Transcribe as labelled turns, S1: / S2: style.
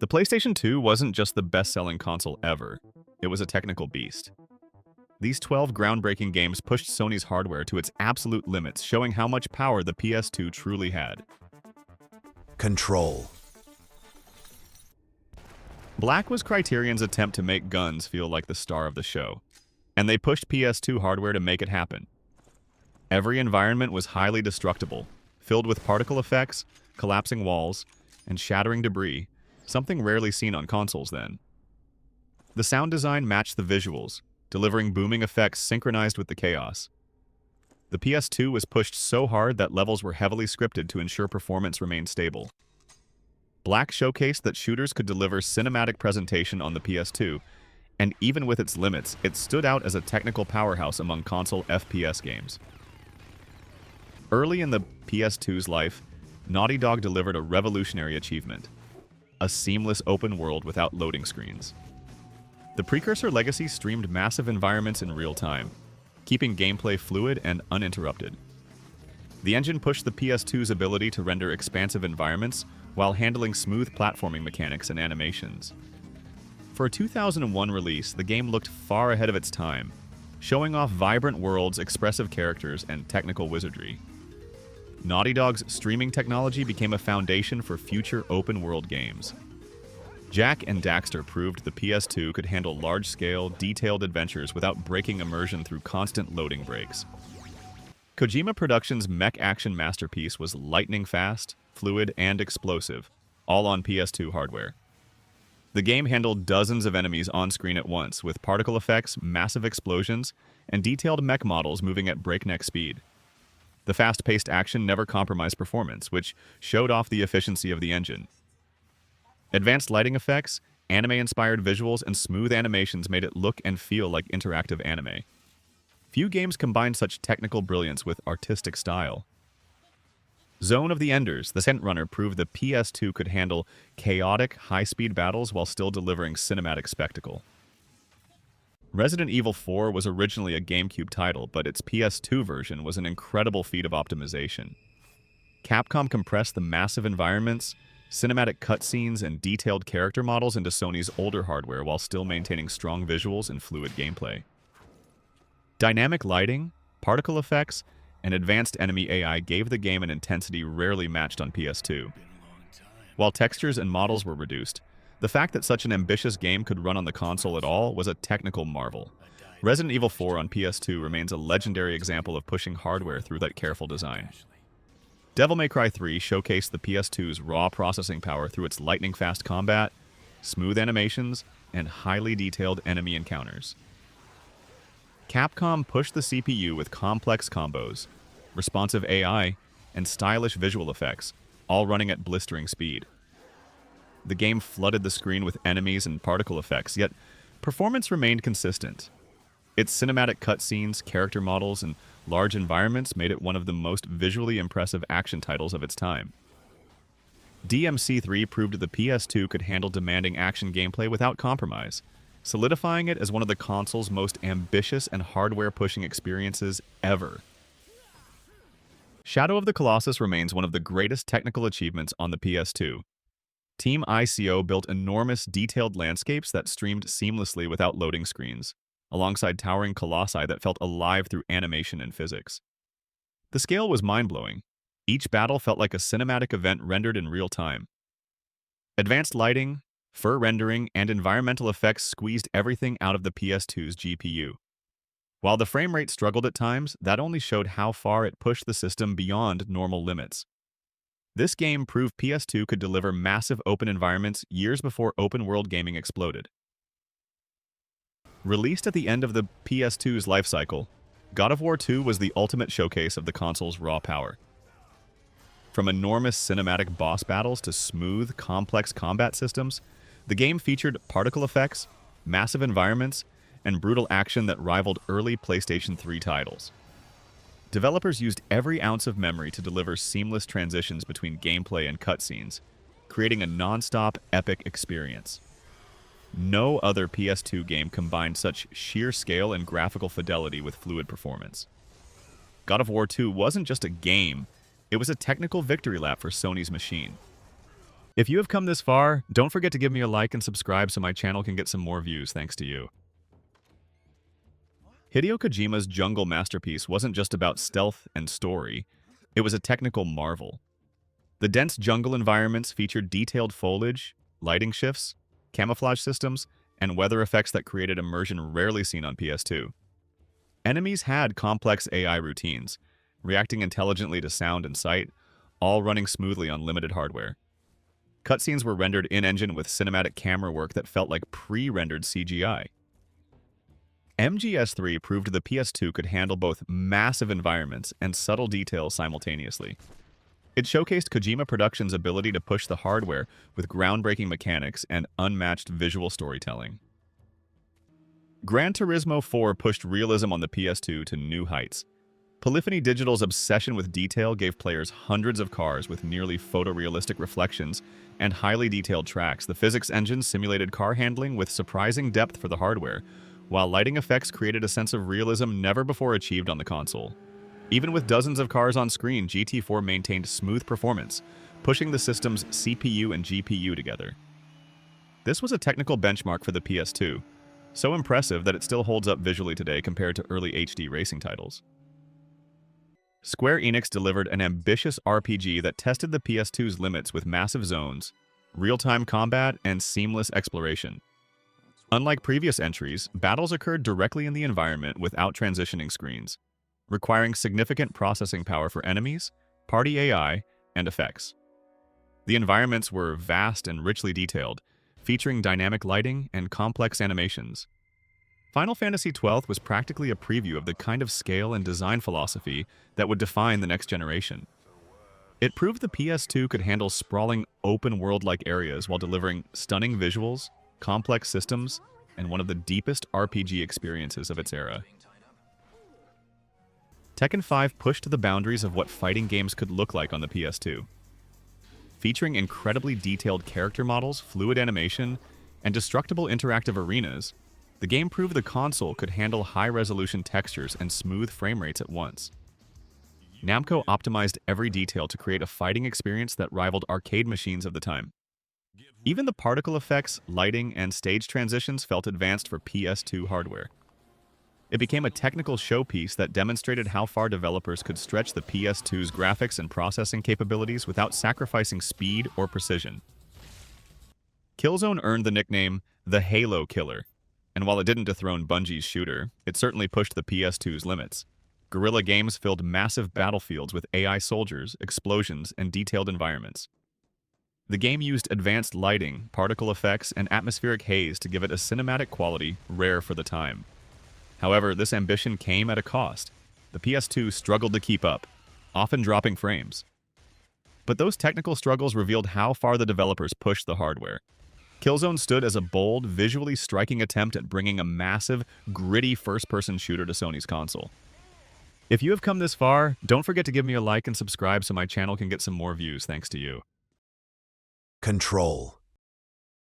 S1: The PlayStation 2 wasn't just the best-selling console ever, it was a technical beast. These 12 groundbreaking games pushed Sony's hardware to its absolute limits, showing how much power the PS2 truly had.
S2: Control.
S1: Black was Criterion's attempt to make guns feel like the star of the show, and they pushed PS2 hardware to make it happen. Every environment was highly destructible, filled with particle effects, collapsing walls, and shattering debris, something rarely seen on consoles then. The sound design matched the visuals, delivering booming effects synchronized with the chaos. The PS2 was pushed so hard that levels were heavily scripted to ensure performance remained stable. Black showcased that shooters could deliver cinematic presentation on the PS2, and even with its limits, it stood out as a technical powerhouse among console FPS games. Early in the PS2's life, Naughty Dog delivered a revolutionary achievement: a seamless open world without loading screens. The precursor Legacy streamed massive environments in real time, keeping gameplay fluid and uninterrupted. The engine pushed the PS2's ability to render expansive environments while handling smooth platforming mechanics and animations. For a 2001 release, the game looked far ahead of its time, showing off vibrant worlds, expressive characters, and technical wizardry. Naughty Dog's streaming technology became a foundation for future open-world games. Jak and Daxter proved the PS2 could handle large-scale, detailed adventures without breaking immersion through constant loading breaks. Kojima Productions' mech action masterpiece was lightning fast, fluid, and explosive, all on PS2 hardware. The game handled dozens of enemies on screen at once, with particle effects, massive explosions, and detailed mech models moving at breakneck speed. The fast-paced action never compromised performance, which showed off the efficiency of the engine. Advanced lighting effects, anime-inspired visuals, and smooth animations made it look and feel like interactive anime. Few games combined such technical brilliance with artistic style. Zone of the Enders, the Scent Runner, proved the PS2 could handle chaotic, high-speed battles while still delivering cinematic spectacle. Resident Evil 4 was originally a GameCube title, but its PS2 version was an incredible feat of optimization. Capcom compressed the massive environments, cinematic cutscenes, and detailed character models into Sony's older hardware while still maintaining strong visuals and fluid gameplay. Dynamic lighting, particle effects, and advanced enemy AI gave the game an intensity rarely matched on PS2. While textures and models were reduced, the fact that such an ambitious game could run on the console at all was a technical marvel. Resident Evil 4 on PS2 remains a legendary example of pushing hardware through that careful design. Devil May Cry 3 showcased the PS2's raw processing power through its lightning-fast combat, smooth animations, and highly detailed enemy encounters. Capcom pushed the CPU with complex combos, responsive AI, and stylish visual effects, all running at blistering speed. The game flooded the screen with enemies and particle effects, yet performance remained consistent. Its cinematic cutscenes, character models, and large environments made it one of the most visually impressive action titles of its time. DMC3 proved the PS2 could handle demanding action gameplay without compromise, solidifying it as one of the console's most ambitious and hardware-pushing experiences ever. Shadow of the Colossus remains one of the greatest technical achievements on the PS2. Team ICO built enormous, detailed landscapes that streamed seamlessly without loading screens, alongside towering colossi that felt alive through animation and physics. The scale was mind-blowing. Each battle felt like a cinematic event rendered in real time. Advanced lighting, fur rendering, and environmental effects squeezed everything out of the PS2's GPU. While the frame rate struggled at times, that only showed how far it pushed the system beyond normal limits. This game proved PS2 could deliver massive open environments years before open-world gaming exploded. Released at the end of the PS2's life cycle, God of War 2 was the ultimate showcase of the console's raw power. From enormous cinematic boss battles to smooth, complex combat systems, the game featured particle effects, massive environments, and brutal action that rivaled early PlayStation 3 titles. Developers used every ounce of memory to deliver seamless transitions between gameplay and cutscenes, creating a non-stop, epic experience. No other PS2 game combined such sheer scale and graphical fidelity with fluid performance. God of War 2 wasn't just a game, it was a technical victory lap for Sony's machine. If you have come this far, don't forget to give me a like and subscribe so my channel can get some more views thanks to you. Hideo Kojima's jungle masterpiece wasn't just about stealth and story, it was a technical marvel. The dense jungle environments featured detailed foliage, lighting shifts, camouflage systems, and weather effects that created immersion rarely seen on PS2. Enemies had complex AI routines, reacting intelligently to sound and sight, all running smoothly on limited hardware. Cutscenes were rendered in-engine with cinematic camera work that felt like pre-rendered CGI. MGS3 proved the PS2 could handle both massive environments and subtle details simultaneously. It showcased Kojima Productions' ability to push the hardware with groundbreaking mechanics and unmatched visual storytelling. Gran Turismo 4 pushed realism on the PS2 to new heights. Polyphony Digital's obsession with detail gave players hundreds of cars with nearly photorealistic reflections and highly detailed tracks. The physics engine simulated car handling with surprising depth for the hardware, while lighting effects created a sense of realism never before achieved on the console. Even with dozens of cars on screen, GT4 maintained smooth performance, pushing the system's CPU and GPU together. This was a technical benchmark for the PS2, so impressive that it still holds up visually today compared to early HD racing titles. Square Enix delivered an ambitious RPG that tested the PS2's limits with massive zones, real-time combat, and seamless exploration. Unlike previous entries, battles occurred directly in the environment without transitioning screens, requiring significant processing power for enemies, party AI, and effects. The environments were vast and richly detailed, featuring dynamic lighting and complex animations. Final Fantasy XII was practically a preview of the kind of scale and design philosophy that would define the next generation. It proved the PS2 could handle sprawling, open-world-like areas while delivering stunning visuals, complex systems, and one of the deepest RPG experiences of its era. Tekken 5 pushed the boundaries of what fighting games could look like on the PS2. Featuring incredibly detailed character models, fluid animation, and destructible interactive arenas, the game proved the console could handle high-resolution textures and smooth frame rates at once. Namco optimized every detail to create a fighting experience that rivaled arcade machines of the time. Even the particle effects, lighting, and stage transitions felt advanced for PS2 hardware. It became a technical showpiece that demonstrated how far developers could stretch the PS2's graphics and processing capabilities without sacrificing speed or precision. Killzone earned the nickname the Halo Killer, and while it didn't dethrone Bungie's shooter, it certainly pushed the PS2's limits. Guerrilla Games filled massive battlefields with AI soldiers, explosions, and detailed environments. The game used advanced lighting, particle effects, and atmospheric haze to give it a cinematic quality rare for the time. However, this ambition came at a cost. The PS2 struggled to keep up, often dropping frames. But those technical struggles revealed how far the developers pushed the hardware. Killzone stood as a bold, visually striking attempt at bringing a massive, gritty first-person shooter to Sony's console. If you have come this far, don't forget to give me a like and subscribe so my channel can get some more views thanks to you.
S2: Control.